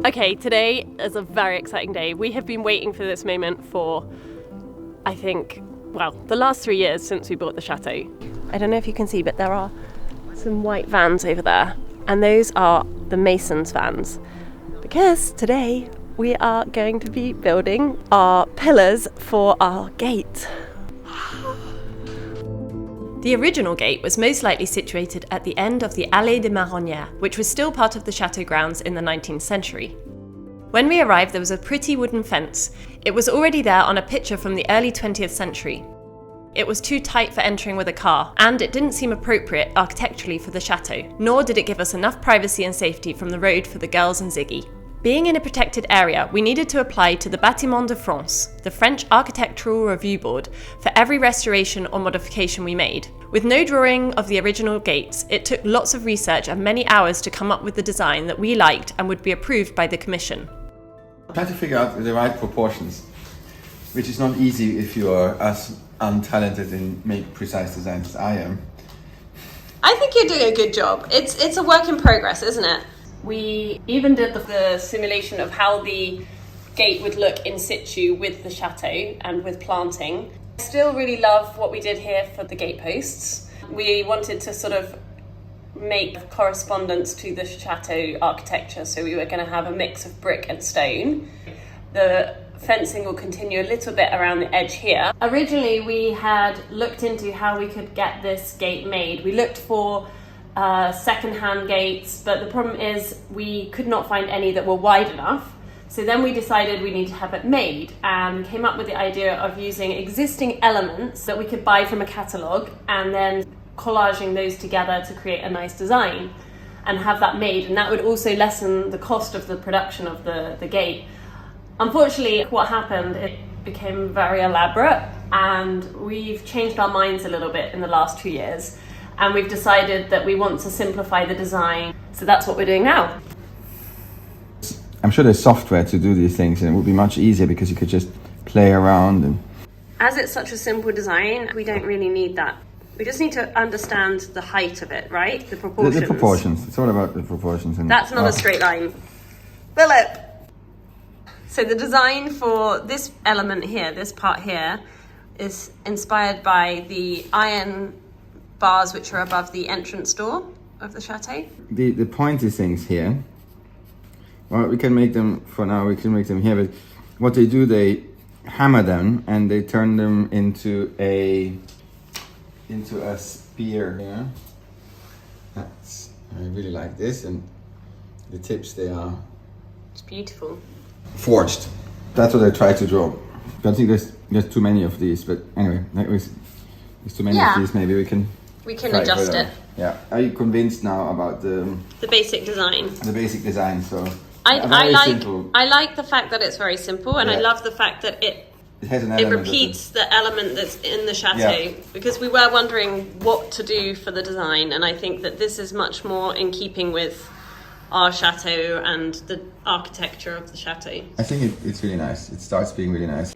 Okay, today is a very exciting day. We have been waiting for this moment for, I think, well, the last 3 years since we bought the chateau. I don't know if you can see, but there are some white vans over there, and those are the masons' vans. Because today we are going to be building our pillars for our gate. The original gate was most likely situated at the end of the Allée des Marronnières, which was still part of the chateau grounds in the 19th century. When we arrived, there was a pretty wooden fence. It was already there on a picture from the early 20th century. It was too tight for entering with a car, and it didn't seem appropriate architecturally for the chateau, nor did it give us enough privacy and safety from the road for the girls and Ziggy. Being in a protected area, we needed to apply to the Bâtiments de France, the French Architectural Review Board, for every restoration or modification we made. With no drawing of the original gates, it took lots of research and many hours to come up with the design that we liked and would be approved by the commission. Try to figure out the right proportions, which is not easy if you are as untalented in make precise designs as I am. I think you're doing a good job. It's a work in progress, isn't it? We even did the simulation of how the gate would look in situ with the chateau and with planting. I still really love what we did here for the gate posts. We wanted to sort of make correspondence to the chateau architecture, so we were going to have a mix of brick and stone. The fencing will continue a little bit around the edge here. Originally we had looked into how we could get this gate made. We looked for second-hand gates, but the problem is we could not find any that were wide enough. So then we decided we need to have it made and came up with the idea of using existing elements that we could buy from a catalogue and then collaging those together to create a nice design and have that made, and that would also lessen the cost of the production of the gate. Unfortunately, what happened, it became very elaborate, and we've changed our minds a little bit in the last 2 years. And we've decided that we want to simplify the design. So that's what we're doing now. I'm sure there's software to do these things, and it would be much easier because you could just play around. And as it's such a simple design, we don't really need that. We just need to understand the height of it, right? The proportions. The proportions. It's all about the proportions. And that's not a straight line. Philip! So the design for this element here, this part here, is inspired by the iron bars which are above the entrance door of the chateau. The pointy things here, well, we can make them, for now we can make them here, but what they do, they hammer them and they turn them into a spear here. I really like this, and the tips, they are... It's beautiful. Forged. That's what I try to draw. I think there's too many of these, but anyway, there's too many of these, maybe we can adjust it. Yeah. Are you convinced now about the basic design? The basic design. So I like the fact that it's very simple, and I love the fact that it repeats the element that's in the chateau, because we were wondering what to do for the design, and I think that this is much more in keeping with our chateau and the architecture of the chateau. I think it's really nice. It starts being really nice.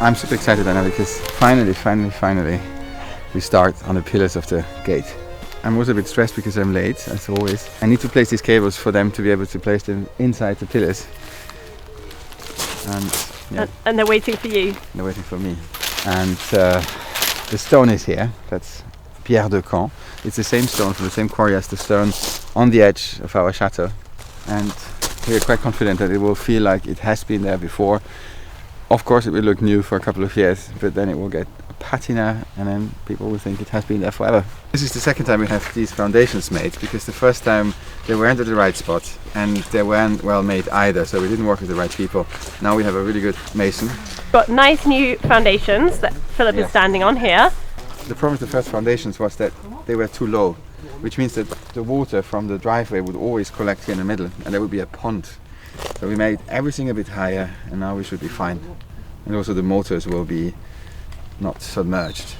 I'm super excited, Anna, because finally we start on the pillars of the gate. I'm also a bit stressed because I'm late, as always. I need to place these cables for them to be able to place them inside the pillars. And they're waiting for you. They're waiting for me. And the stone is here. That's Pierre de Caen. It's the same stone from the same quarry as the stone on the edge of our chateau. And we're quite confident that it will feel like it has been there before. Of course, it will look new for a couple of years, but then it will get a patina, and then people will think it has been there forever. This is the second time we have these foundations made, because the first time they weren't at the right spot and they weren't well made either, so we didn't work with the right people. Now we have a really good mason. Got nice new foundations that Philip is standing on here. The problem with the first foundations was that they were too low, which means that the water from the driveway would always collect here in the middle, and there would be a pond. So we made everything a bit higher, and now we should be fine. And also the motors will be not submerged.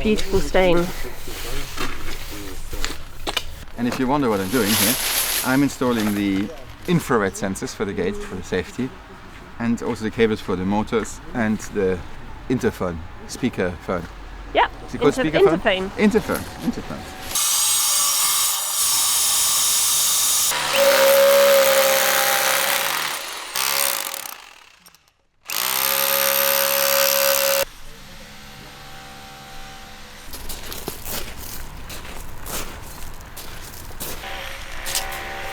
Beautiful stain. And if you wonder what I'm doing here, I'm installing the infrared sensors for the gate, for the safety. and also the cables for the motors and the interphone, speaker phone. Yeah. Is it called speakerphone? Interphone. Interphone.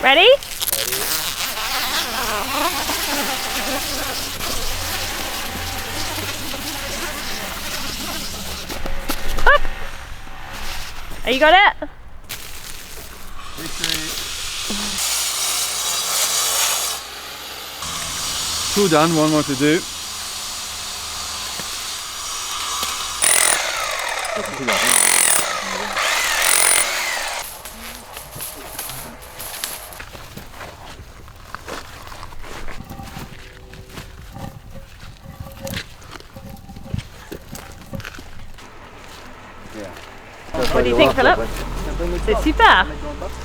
Ready? Up. Oh, you got it? Victory. 2 done, 1 more to do. What do you think, Philip? C'est super.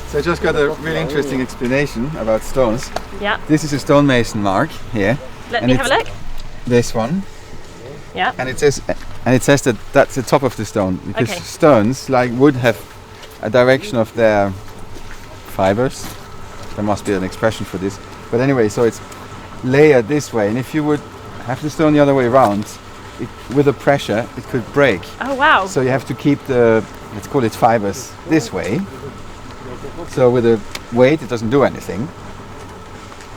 So I just got a really interesting explanation about stones. Yeah. This is a stonemason mark here. Let and me have a look. This one. Yeah. And it says that that's the top of the stone, because Okay. stones like wood have a direction of their fibers. There must be an expression for this. But anyway, so it's layered this way, and if you would have the stone the other way around, with the pressure it could break. Oh wow. So you have to keep the, let's call it fibers, this way. So with the weight it doesn't do anything.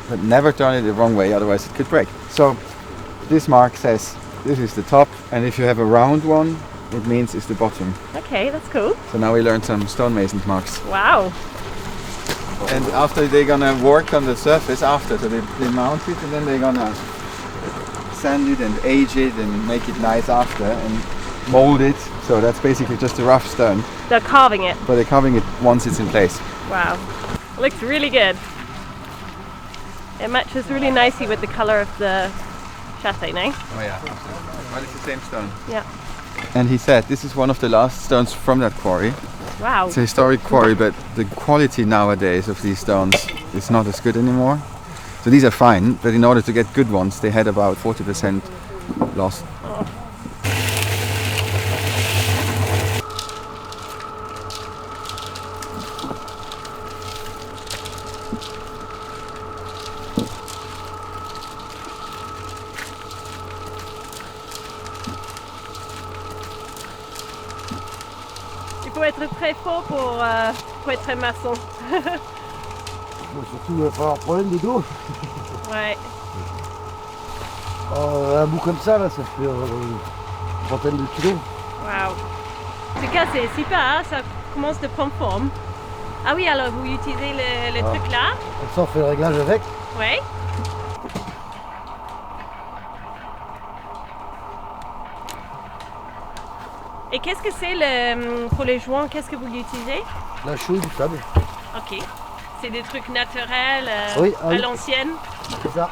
But never turn it the wrong way, otherwise it could break. So this mark says this is the top, and if you have a round one, it means it's the bottom. Okay, that's cool. So now we learned some stonemason marks. Wow. And after they're gonna work on the surface after, so they mount it and then they're gonna sand it and age it and make it nice after and mold it. So that's basically just a rough stone, They're carving it. but they're carving it once it's in place. Wow. It looks really good. It matches really nicely with the colour of the chateau, no? Oh yeah, well it's the same stone. Yeah. And he said this is one of the last stones from that quarry. Wow. It's a historic quarry, but the quality nowadays of these stones is not as good anymore. So these are fine, but in order to get good ones, they had about 40% loss. Oh. Il faut être très fort pour être maçon. Surtout, il va falloir un problème de dos. Ouais. Un bout comme ça, là, ça fait une trentaine de kilos. Waouh. En tout cas, c'est super, hein, ça commence de prendre forme. Ah oui, alors vous utilisez le truc là. Comme ça, on fait le réglage avec. Ouais. Et qu'est-ce que c'est pour les joints? Qu'est-ce que vous utilisez? La chaux du sable. Ok. C'est des trucs naturels Oui, à l'ancienne. C'est ça.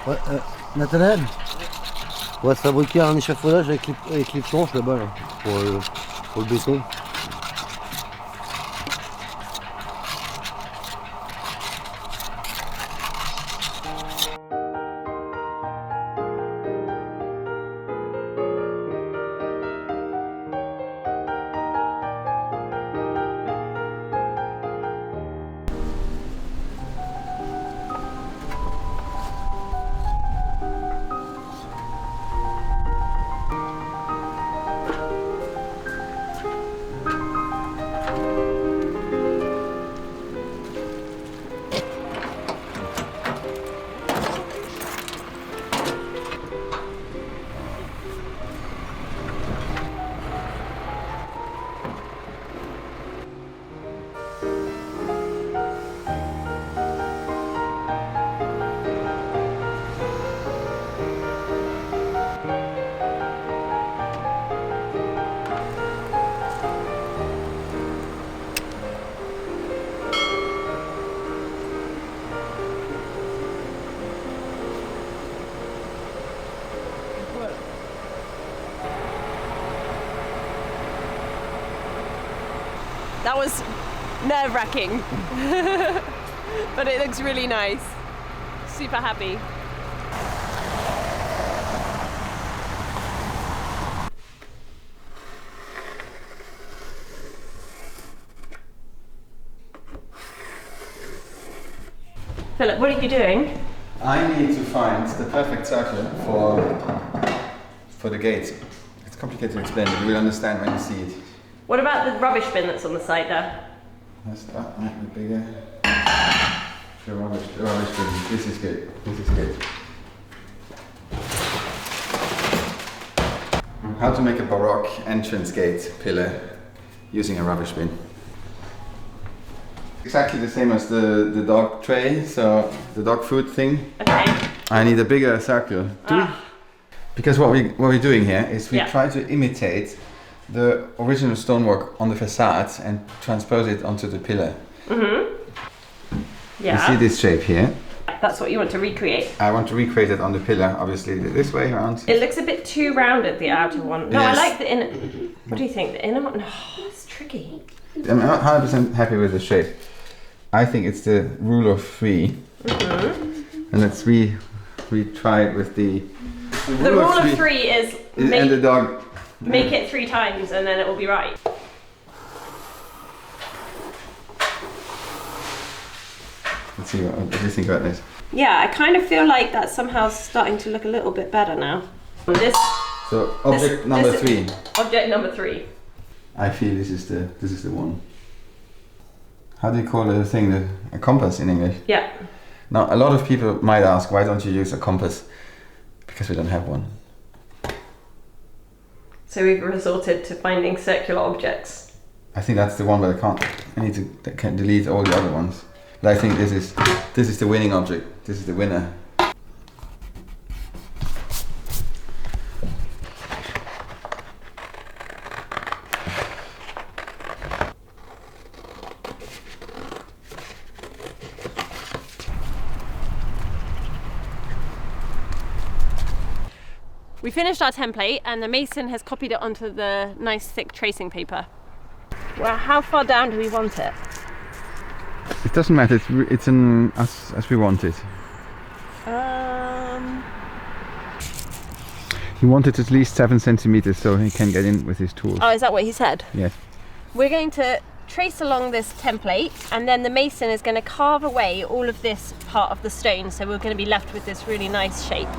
Ouais, Nathanaël, on va se fabriquer un échafaudage avec les planches là-bas là, pour le béton. was nerve-wracking. But it looks really nice. Super happy. Philip, what are you doing? I need to find the perfect circle for the gate. It's complicated to explain, but you will understand when you see it. What about the rubbish bin that's on the side there? That might be bigger. The rubbish bin. This is good. This is good. How to make a Baroque entrance gate pillar using a rubbish bin. Exactly the same as the dog tray, so the dog food thing. Okay. I need a bigger circle. Because what we're doing here is we try to imitate the original stonework on the facade and transpose it onto the pillar. Yeah. You see this shape here? That's what you want to recreate. I want to recreate it on the pillar, obviously this way around. It looks a bit too rounded, the outer one. No, Yes. I like the inner. What do you think? The inner one? No, it's tricky. I'm not 100% happy with the shape. I think it's the rule of 3. And let's retry it with the rule of 3 is and the dog. make it 3 times and then it will be right. Let's see what do you think about this. Yeah, I kind of feel like that's somehow starting to look a little bit better now. So object number 3. Object number 3. I feel this is the one. How do you call the thing? A compass in English? Yeah. Now, a lot of people might ask, why don't you use a compass? Because we don't have one. So we've resorted to finding circular objects. I think that's the one, but I need to delete all the other ones. But I think this is the winning object. This is the winner. We finished our template and the mason has copied it onto the nice thick tracing paper. Well, how far down do we want it? It doesn't matter. It's as we want it. He wanted at least 7 centimeters so he can get in with his tools. Oh, is that what he said? Yes. We're going to trace along this template and then the mason is going to carve away all of this part of the stone, so we're going to be left with this really nice shape.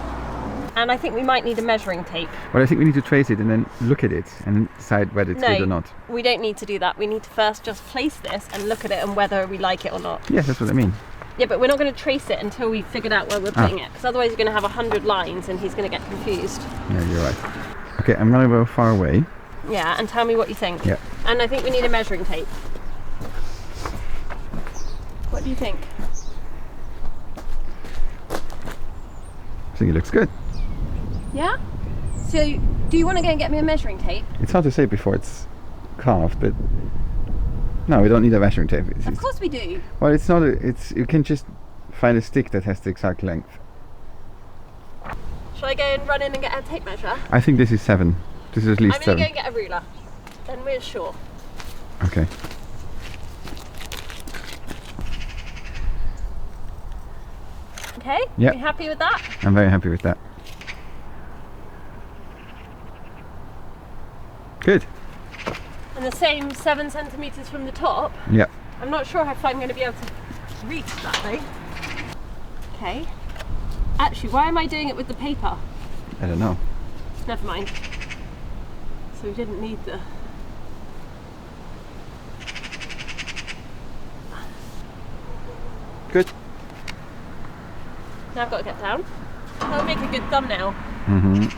And I think we might need a measuring tape. Well, I think we need to trace it and then look at it and decide whether it's good or not. We don't need to do that. We need to first just place this and look at it and whether we like it or not. Yes, that's what I mean. Yeah, but we're not going to trace it until we've figured out where we're putting it, because otherwise you're going to have 100 lines and he's going to get confused. Yeah, you're right. Okay, I'm going to go far away. Yeah, and tell me what you think. Yeah. And I think we need a measuring tape. What do you think? I think it looks good. Yeah? So, do you want to go and get me a measuring tape? It's hard to say before it's carved, but no, we don't need a measuring tape. Of course we do. Well, it's not. You can just find a stick that has the exact length. Shall I go and run in and get a tape measure? I think this is 7. This is at least 7. I'm going to go and get a ruler. Then we're sure. Okay. Okay? Yeah. Are you happy with that? I'm very happy with that. Good. And the same 7 centimeters from the top. Yeah. I'm not sure if I'm going to be able to reach that though. Okay. Actually, why am I doing it with the paper? I don't know. Never mind. So we didn't need the... Good. Now I've got to get down. That'll make a good thumbnail. Mm-hmm.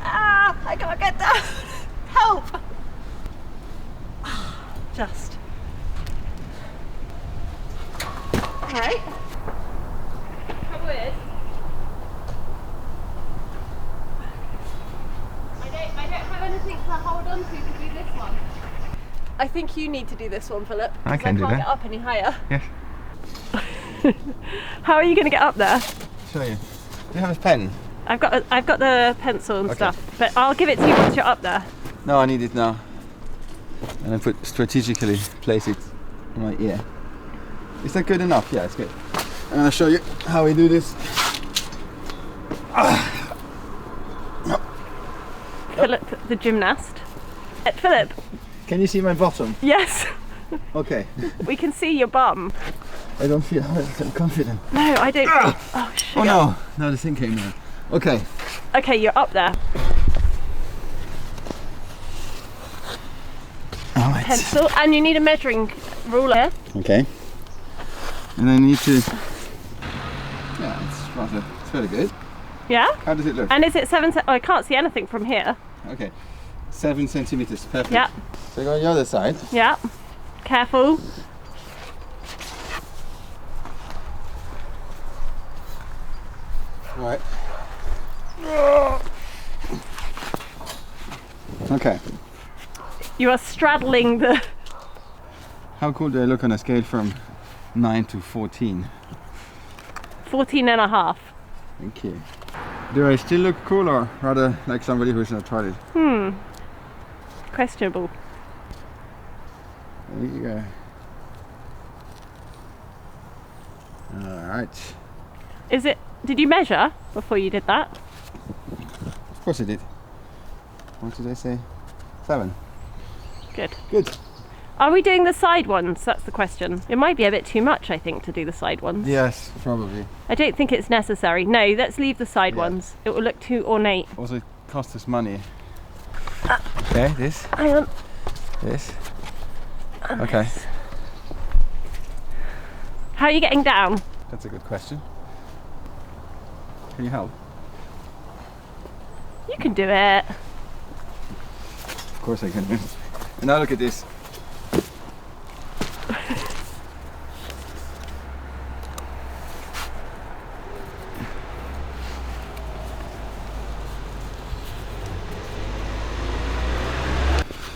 Ah, I can't get down. Help! Just. Alright. Trouble is, I don't have anything to hold on to do this one. I think you need to do this one, Philip. I can do I can't that. get up any higher. Yes. How are you going to get up there? Show you. Do you have a pen? I've got the pencil and Okay. stuff, but I'll give it to you once you're up there. No, I need it now. and then strategically place it in my ear. Is that good enough? Yeah, it's good. I'm gonna show you how we do this. Philip, the gymnast. Philip. Can you see my bottom? Yes. Okay. We can see your bum. I don't feel confident. No, I don't. Oh, sugar. Oh no! Now the thing came down. Okay. Okay, you're up there. All right. Pencil, and you need a measuring ruler. Okay. And I need to. Yeah, it's very good. Yeah. How does it look? And is it 7? Oh, I can't see anything from here. Okay. 7 centimeters. Perfect. Yeah. So go on the other side. Yeah. Careful. All right. Okay. You are straddling the. How cool do I look on a scale from 9 to 14? 14 and a half. Thank you. Do I still look cool or rather like somebody who's not tried it? Questionable. There you go. Alright. Is it? Did you measure before you did that? Of course I did. What did I say? 7. Good. Good. Are we doing the side ones? That's the question. It might be a bit too much, I think, to do the side ones. Yes, probably. I don't think it's necessary. No, let's leave the side ones. It will look too ornate. Also, it costs us money. Okay, this. Hang on. This. Okay. How are you getting down? That's a good question. Can you help? You can do it. Of course I can. And now look at this.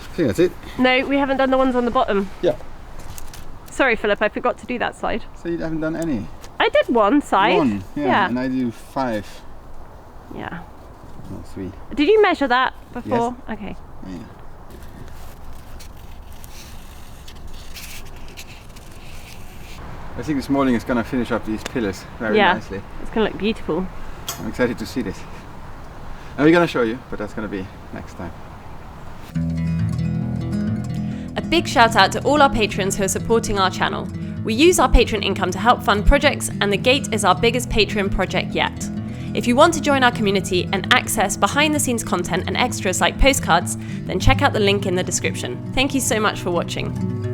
I think that's it. No, we haven't done the ones on the bottom. Yeah. Sorry, Philip, I forgot to do that side. So you haven't done any? I did one side. One, yeah. Yeah. And I do 5. Yeah. No, 3. Did you measure that before? Yes. Okay. Yeah. I think this morning is gonna finish up these pillars very nicely. It's going to look beautiful. I'm excited to see this. And we're gonna show you, but that's gonna be next time. A big shout out to all our patrons who are supporting our channel. We use our patron income to help fund projects, and the Gate is our biggest Patreon project yet. If you want to join our community and access behind the scenes content and extras like postcards, then check out the link in the description. Thank you so much for watching.